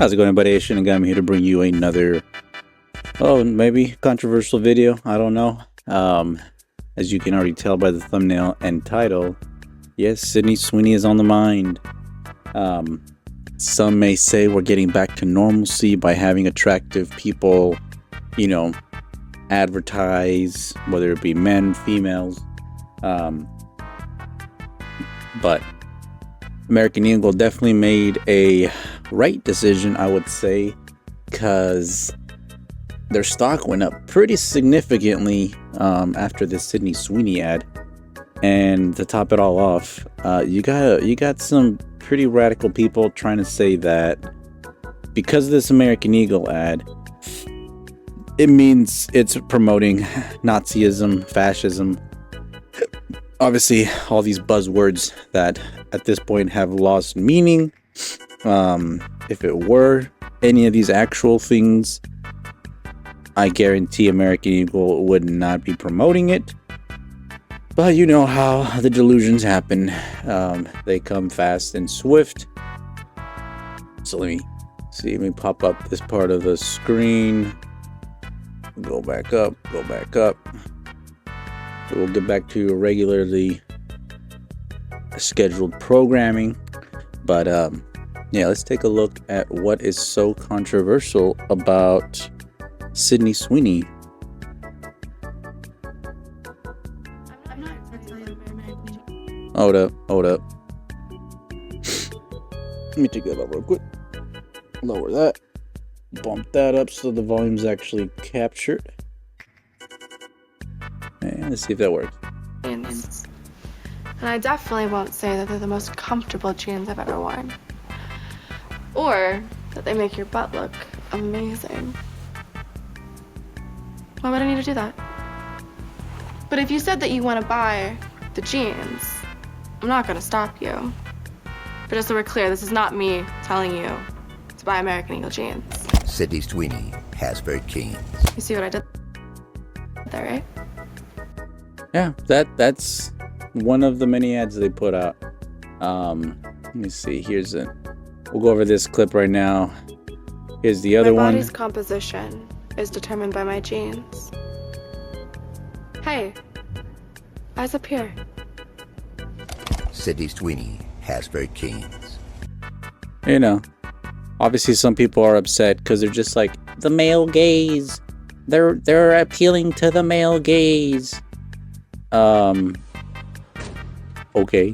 How's it going, everybody? I'm here to bring you another, maybe controversial video. I don't know. As you can already tell by the thumbnail and title, yes, Sydney Sweeney is on the mind. Some may say we're getting back to normalcy by having attractive people, advertise, whether it be men, females. But American Eagle definitely made a right decision, I would say, because their stock went up pretty significantly after the Sydney Sweeney ad. And to top it all off, you got some pretty radical people trying to say that because of this American Eagle ad, it means it's promoting Nazism, fascism. Obviously, all these buzzwords that at this point have lost meaning. If it were any of these actual things, I guarantee American Eagle would not be promoting it. But you know how the delusions happen. They come fast and swift. So let me pop up this part of the screen. Go back up. So we'll get back to regularly scheduled programming. But yeah, let's take a look at what is so controversial about Sydney Sweeney. Hold up. Let me take that up real quick. Lower that. Bump that up so the volume's actually captured. And let's see if that works. And I definitely won't say that they're the most comfortable jeans I've ever worn. Or that they make your butt look amazing. Why would I need to do that? But if you said that you want to buy the jeans, I'm not going to stop you. But just so we're clear, this is not me telling you to buy American Eagle jeans. Sydney Sweeney has very keen. You see what I did there, right? Yeah, that's one of the many ads they put out. Let me see. We'll go over this clip right now. Here's the other one. My body's composition is determined by my genes. Hey, eyes up here. Sydney Sweeney has very keen. Obviously some people are upset because they're just like, the male gaze. They're appealing to the male gaze. Okay.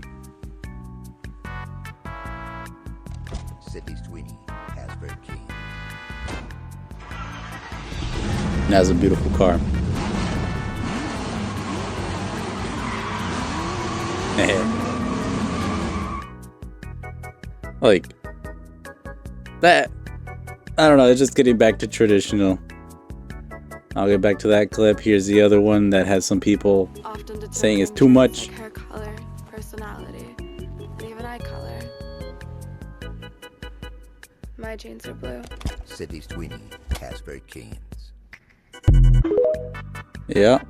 Sydney Sweeney has very keen. That's a beautiful car. Like that. I don't know. It's just getting back to traditional. I'll get back to that clip. Here's the other one that has some people saying it's too much. Like hair color, personality, and even eye color. My jeans are blue. Sydney Sweeney has very keen. Yeah.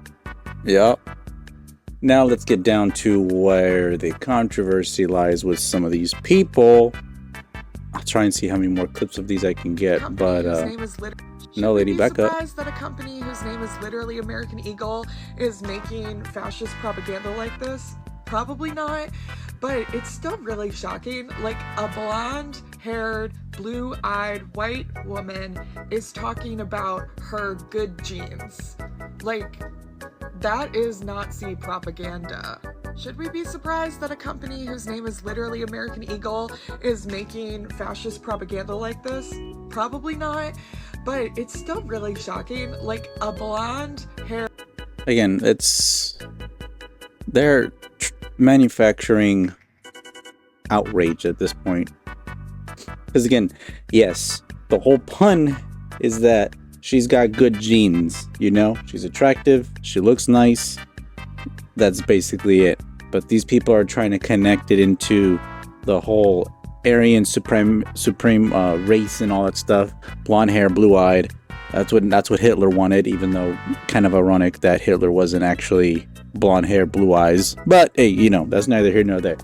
Now let's get down to where the controversy lies with some of these people. I'll try and see how many more clips of these I can get, but no, Lady Becca. Surprised that a company whose name is literally American Eagle is making fascist propaganda like this? Probably not, but it's still really shocking. Like, a blonde-haired, blue-eyed white woman is talking about her good jeans. Like, that is Nazi propaganda. Should we be surprised that a company whose name is literally American Eagle is making fascist propaganda like this? Probably not, but it's still really shocking. Like, a blonde hair. Again, they're manufacturing outrage at this point. Because again, yes, the whole pun is that she's got good genes, she's attractive, she looks nice. That's basically it. But these people are trying to connect it into the whole Aryan supreme race and all that stuff. Blonde hair, blue-eyed. That's what Hitler wanted, even though kind of ironic that Hitler wasn't actually blonde hair, blue eyes. But hey, that's neither here nor there.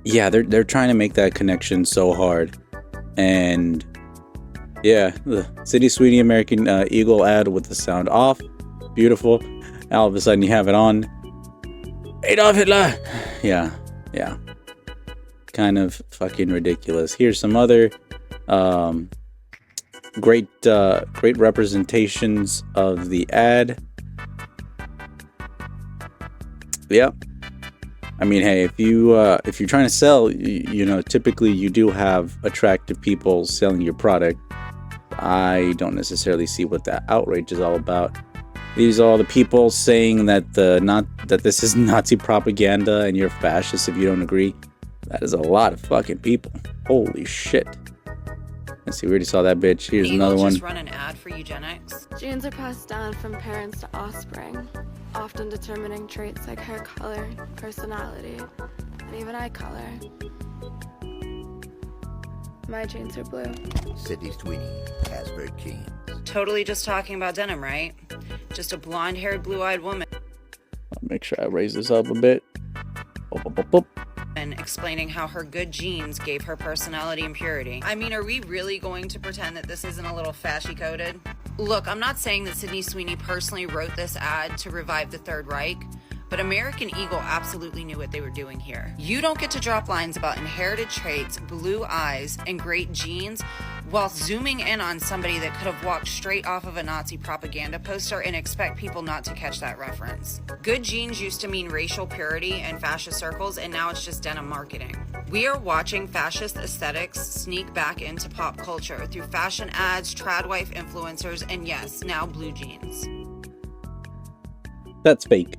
Yeah, they're trying to make that connection so hard. And yeah, the City Sweeney American Eagle ad with the sound off. Beautiful. All of a sudden you have it on. Adolf Hitler! Yeah. Kind of fucking ridiculous. Here's some other great representations of the ad. Yep. I mean, hey, if you're trying to sell, you know, typically you do have attractive people selling your product. I don't necessarily see what that outrage is all about. These are all the people saying that that this is Nazi propaganda and you're fascist if you don't agree. That is a lot of fucking people. Holy shit. Let's see, we already saw that bitch. Here's another one. Just run an ad for eugenics. Genes are passed down from parents to offspring, often determining traits like hair color, personality, and even eye color. My genes are blue. Sydney Sweeney has very keen. Totally just talking about denim, right? Just a blonde-haired, blue-eyed woman. I'll make sure I raise this up a bit. Boop. And explaining how her good genes gave her personality and purity. I mean, are we really going to pretend that this isn't a little fashy-coded? Look, I'm not saying that Sydney Sweeney personally wrote this ad to revive the Third Reich, but American Eagle absolutely knew what they were doing here. You don't get to drop lines about inherited traits, blue eyes, and great genes while zooming in on somebody that could have walked straight off of a Nazi propaganda poster and expect people not to catch that reference. Good genes used to mean racial purity in fascist circles, and now it's just denim marketing. We are watching fascist aesthetics sneak back into pop culture through fashion ads, trad wife influencers, and yes, now blue jeans. That's fake.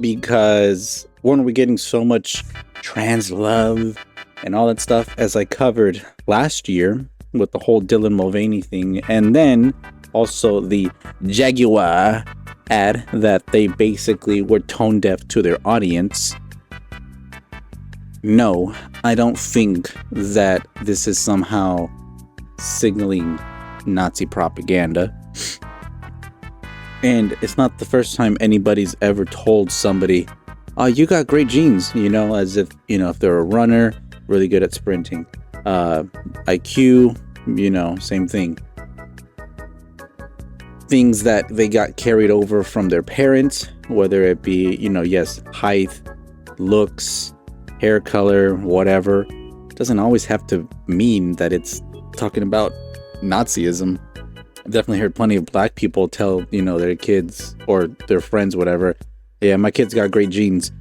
Because weren't we getting so much trans love and all that stuff, as I covered last year with the whole Dylan Mulvaney thing, and then also the Jaguar ad that they basically were tone deaf to their audience. No, I don't think that this is somehow signaling Nazi propaganda. And it's not the first time anybody's ever told somebody, oh, you got great genes, you know, as if, you know, if they're a runner, really good at sprinting. IQ, you know, same thing. Things that they got carried over from their parents, whether it be, you know, yes, height, looks, hair color, whatever. Doesn't always have to mean that it's talking about Nazism. I've definitely heard plenty of black people tell, you know, their kids or their friends, whatever, yeah, my kid's got great genes,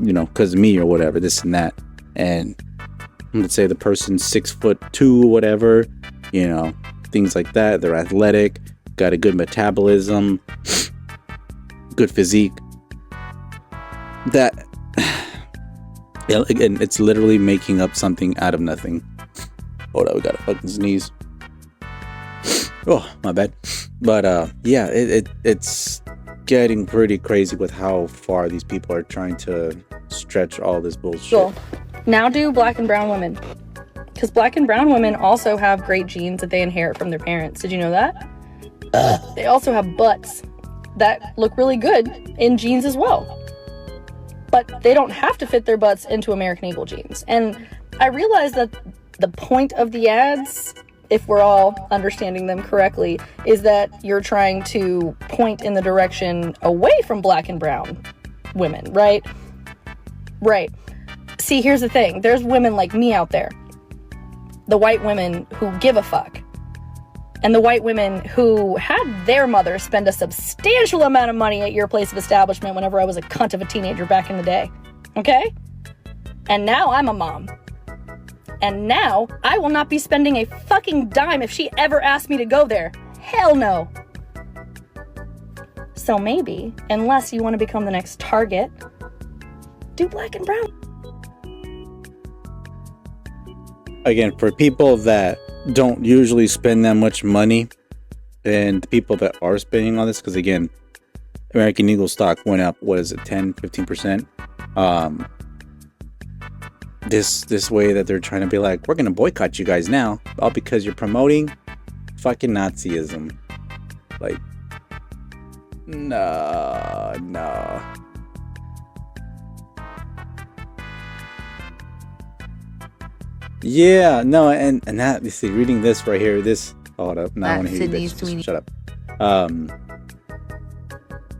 you know, because of me or whatever, this and that. And let's say the person's 6'2", whatever, you know, things like that. They're athletic, got a good metabolism, good physique. That, again, it's literally making up something out of nothing. Hold on, we got a fucking sneeze. Oh, my bad. But yeah, it's getting pretty crazy with how far these people are trying to stretch all this bullshit. Cool. Now do black and brown women. Because black and brown women also have great genes that they inherit from their parents. Did you know that? They also have butts that look really good in genes as well. But they don't have to fit their butts into American Eagle genes. And I realize that the point of the ads, if we're all understanding them correctly, is that you're trying to point in the direction away from black and brown women, right? Right. See, here's the thing. There's women like me out there. The white women who give a fuck. And the white women who had their mother spend a substantial amount of money at your place of establishment whenever I was a cunt of a teenager back in the day. Okay? And now I'm a mom. And now I will not be spending a fucking dime if she ever asked me to go there. Hell no. So maybe, unless you want to become the next Target, do black and brown. Again, for people that don't usually spend that much money, and the people that are spending on this, because again, American Eagle stock went up, what is it, 10, 15%? This way that they're trying to be like, we're going to boycott you guys now, all because you're promoting fucking Nazism. Like, no. Yeah, no, and that, you see, reading this right here, this, hold up, now I want to hear you, bitch. Sweeney. Shut up.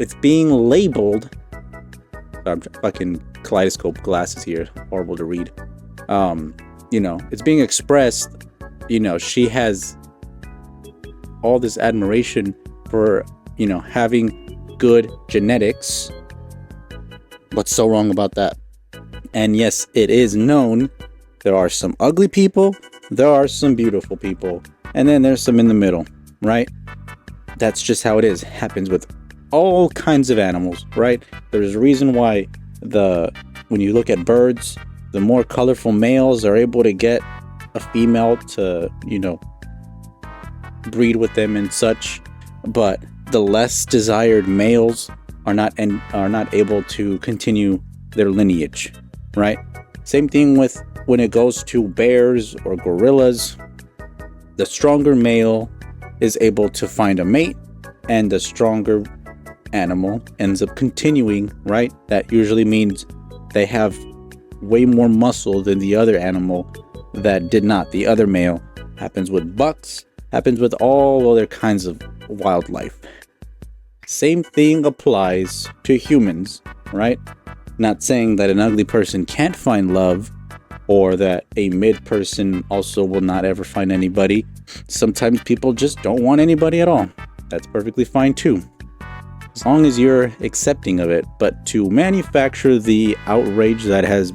It's being labeled, I'm fucking kaleidoscope glasses here, horrible to read. You know, it's being expressed, you know, she has all this admiration for, you know, having good genetics. What's so wrong about that? And yes, it is known there are some ugly people, there are some beautiful people, and then there's some in the middle, right? That's just how it is. Happens with all kinds of animals, right? There's a reason why when you look at birds, the more colorful males are able to get a female to, you know, breed with them and such, but the less desired males are not able to continue their lineage, right? Same thing with when it goes to bears or gorillas. The stronger male is able to find a mate, and the stronger animal ends up continuing, right? That usually means they have way more muscle than the other animal that did not. The other male. Happens with bucks, happens with all other kinds of wildlife. Same thing applies to humans, right? Not saying that an ugly person can't find love, or that a mid person also will not ever find anybody. Sometimes people just don't want anybody at all. That's perfectly fine too, as long as you're accepting of it. But to manufacture the outrage that has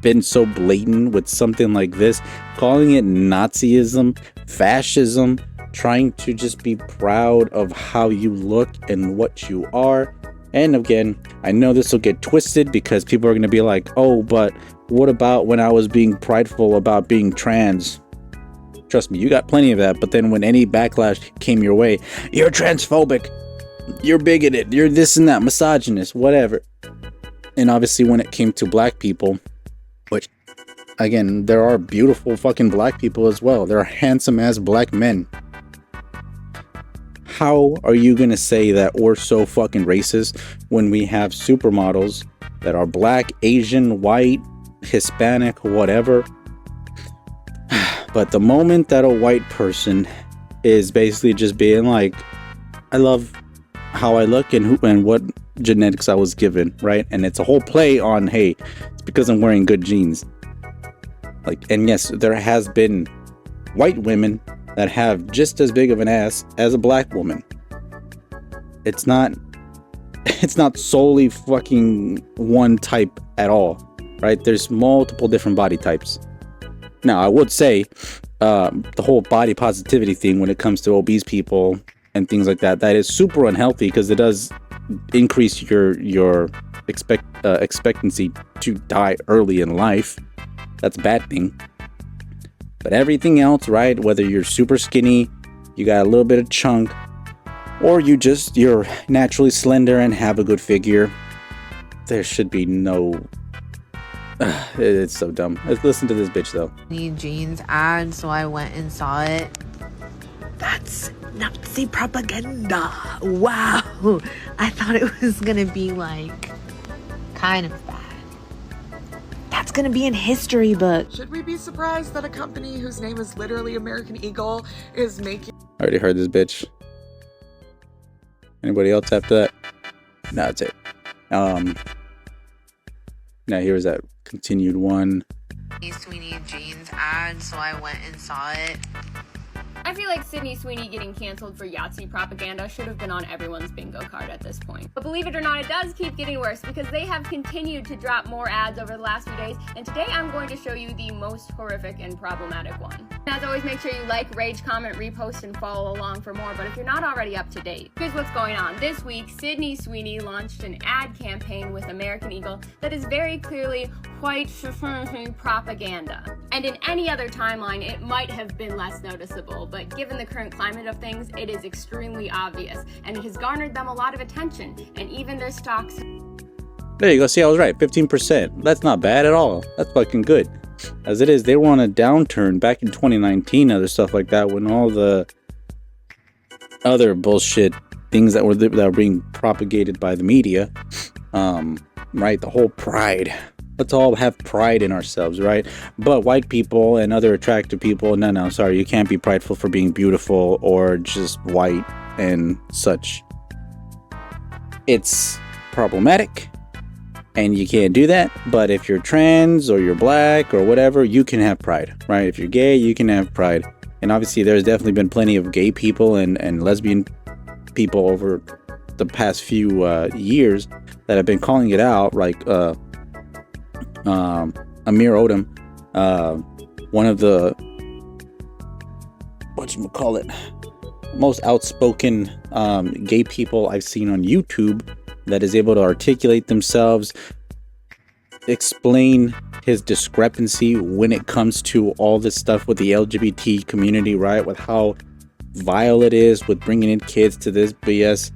been so blatant with something like this, calling it Nazism, fascism, trying to just be proud of how you look and what you are. And again, I know this will get twisted because people are going to be like, oh, but what about when I was being prideful about being trans? Trust me, you got plenty of that. But then when any backlash came your way, you're transphobic, you're bigoted, you're this and that, misogynist, whatever. And obviously when it came to black people, which again, there are beautiful fucking black people as well. There are handsome ass black men. How are you gonna say that we're so fucking racist when we have supermodels that are black, Asian, white, Hispanic, whatever? But the moment that a white person is basically just being like, I love how I look and what genetics I was given, right? And it's a whole play on, hey, it's because I'm wearing good genes. Like, and yes, there has been white women that have just as big of an ass as a black woman. It's not solely fucking one type at all, right? There's multiple different body types. Now, I would say the whole body positivity thing when it comes to obese people and things like that, that is super unhealthy because it does increase your expectancy to die early in life. That's a bad thing. But everything else, right? Whether you're super skinny, you got a little bit of chunk, or you're naturally slender and have a good figure, there should be no. It's so dumb. Let's listen to this bitch though. Need jeans ad, so I went and saw it. That's Nazi propaganda. Wow. I thought it was gonna be like kind of bad. That's gonna be in history book. Should we be surprised that a company whose name is literally American Eagle is making... I already heard this bitch. Anybody else after that? No, that's it. Now here's that continued one. Sweeney jeans ad, so I went and saw it. I feel like Sydney Sweeney getting canceled for Yahtzee propaganda should have been on everyone's bingo card at this point. But believe it or not, it does keep getting worse because they have continued to drop more ads over the last few days, and today I'm going to show you the most horrific and problematic one. As always, make sure you like, rage, comment, repost, and follow along for more, but if you're not already up to date, here's what's going on. This week, Sydney Sweeney launched an ad campaign with American Eagle that is very clearly white propaganda. And in any other timeline, it might have been less noticeable, but given the current climate of things, it is extremely obvious, and it has garnered them a lot of attention, and even their stocks. There you go. See, I was right. 15%. That's not bad at all. That's fucking good. As it is, they were on a downturn back in 2019, other stuff like that, when all the other bullshit things that were being propagated by the media, right? The whole pride Let's all have pride in ourselves, right? But white people and other attractive people, no, sorry, you can't be prideful for being beautiful or just white and such. It's problematic and you can't do that. But if you're trans or you're black or whatever, you can have pride, right? If you're gay, you can have pride. And obviously there's definitely been plenty of gay people and lesbian people over the past few years that have been calling it out, like Amir Odom, one of the most outspoken gay people I've seen on YouTube that is able to articulate themselves, explain his discrepancy when it comes to all this stuff with the LGBT community, right? With how vile it is with bringing in kids to this BS.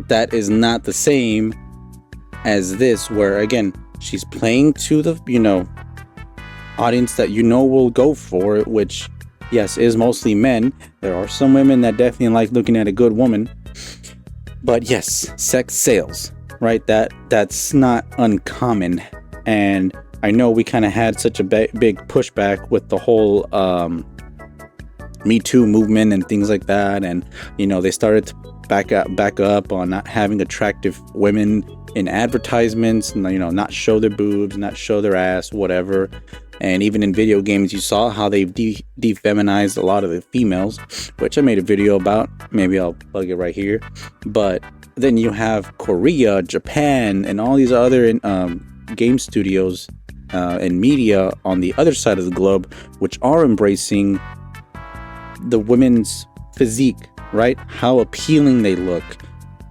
That is not the same as this, where again, she's playing to the, audience that will go for it, which, yes, is mostly men. There are some women that definitely like looking at a good woman. But yes, sex sales, right? That's not uncommon. And I know we kind of had such a big pushback with the whole Me Too movement and things like that. And, they started to back up on not having attractive women in advertisements, not show their boobs, not show their ass, whatever. And even in video games, you saw how they've defeminized a lot of the females, which I made a video about. Maybe I'll plug it right here. But then you have Korea, Japan, and all these other game studios and media on the other side of the globe, which are embracing the women's physique, right? How appealing they look.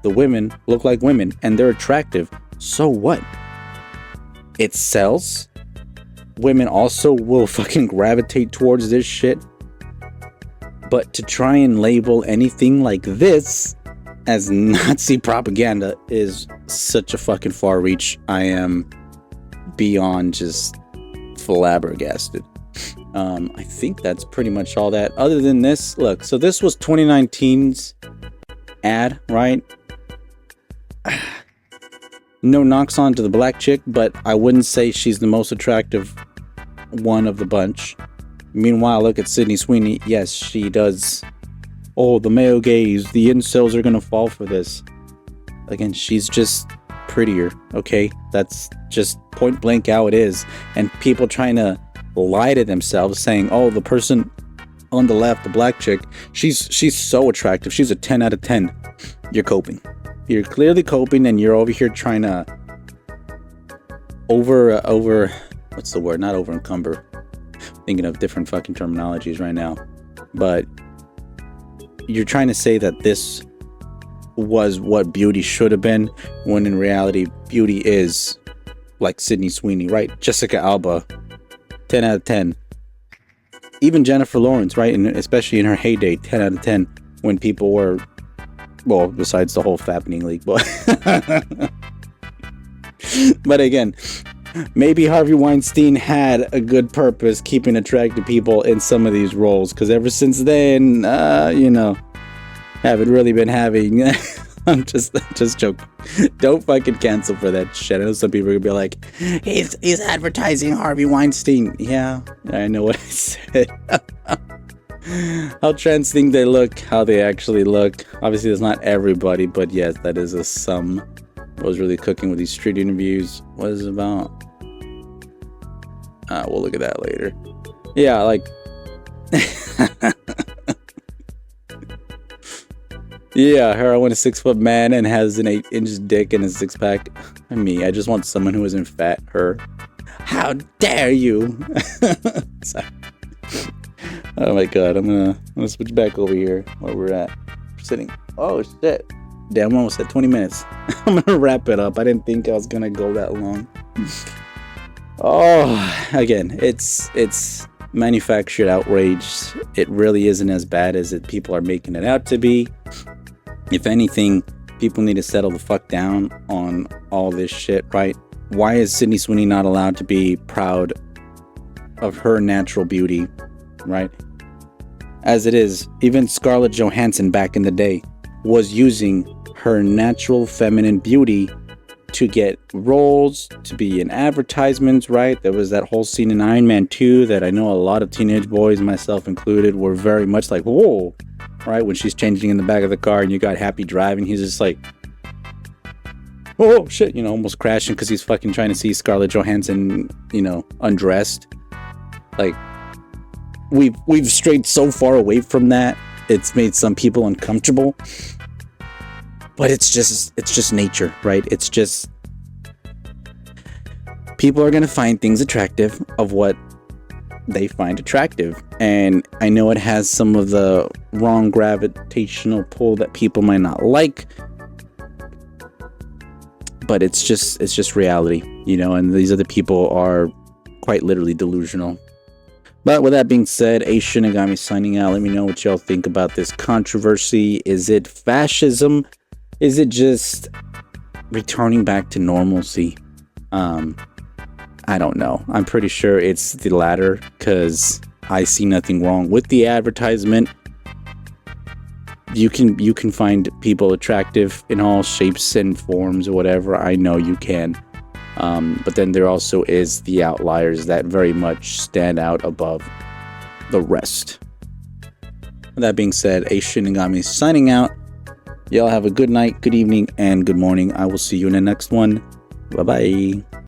The women look like women and they're attractive. So what? It sells. Women also will fucking gravitate towards this shit. But to try and label anything like this as Nazi propaganda is such a fucking far reach. I am beyond just flabbergasted. I think that's pretty much all that. Other than this, look, so this was 2019's ad, right? No knocks on to the black chick, but I wouldn't say she's the most attractive one of the bunch. Meanwhile, look at Sydney Sweeney. Yes, she does. Oh, the male gaze, the incels are gonna fall for this. Again, she's just prettier, okay? That's just point blank how it is. And people trying to lie to themselves saying, oh, the person on the left, the black chick, she's so attractive. She's a 10 out of 10. You're coping. You're clearly coping, and you're over here trying to over what's the word? Not over encumber. Thinking of different fucking terminologies right now. But you're trying to say that this was what beauty should have been, when in reality, beauty is like Sydney Sweeney, right? Jessica Alba, 10 out of 10. Even Jennifer Lawrence, right? And especially in her heyday, 10 out of 10. When people were, well, besides the whole fappening league, but again, maybe Harvey Weinstein had a good purpose keeping attractive people in some of these roles, because ever since then, haven't really been having. I'm just joking. Don't fucking cancel for that shit. I know some people are gonna be like, he's advertising Harvey Weinstein. Yeah, I know what I said. How trans think they look, how they actually look. Obviously, that's not everybody, but yes, that is a sum. I was really cooking with these street interviews. What is it about? We'll look at that later. Yeah, like... yeah, her, I want a 6-foot man and has an 8-inch dick and a 6-pack. Me, I just want someone who isn't fat. Her. How dare you? Sorry. Oh my god, I'm gonna switch back over here where we're at. We're sitting. Oh shit. Damn, I'm almost at 20 minutes. I'm gonna wrap it up. I didn't think I was gonna go that long. Oh, again, it's manufactured outrage. It really isn't as bad as people are making it out to be. If anything, people need to settle the fuck down on all this shit, right? Why is Sydney Sweeney not allowed to be proud of her natural beauty, right? As it is, even Scarlett Johansson back in the day was using her natural feminine beauty to get roles, to be in advertisements, right? There was that whole scene in Iron Man 2 that I know a lot of teenage boys, myself included, were very much like, whoa, right? When she's changing in the back of the car and you got Happy driving, he's just like, oh shit, you know, almost crashing because he's fucking trying to see Scarlett Johansson, you know, undressed. Like, we've strayed so far away from that, it's made some people uncomfortable. But it's just nature, right? It's just people are going to find things attractive of what they find attractive. And I know it has some of the wrong gravitational pull that people might not like, but it's just reality, you know, and these other people are quite literally delusional. But with that being said, A Shinigami signing out. Let me know what y'all think about this controversy. Is it fascism? Is it just returning back to normalcy? I don't know. I'm pretty sure it's the latter, because I see nothing wrong with the advertisement. You can find people attractive in all shapes and forms or whatever. I know you can. But then there also is the outliers that very much stand out above the rest. With that being said, A Shinigami signing out. Y'all have a good night, good evening, and good morning. I will see you in the next one. Bye-bye.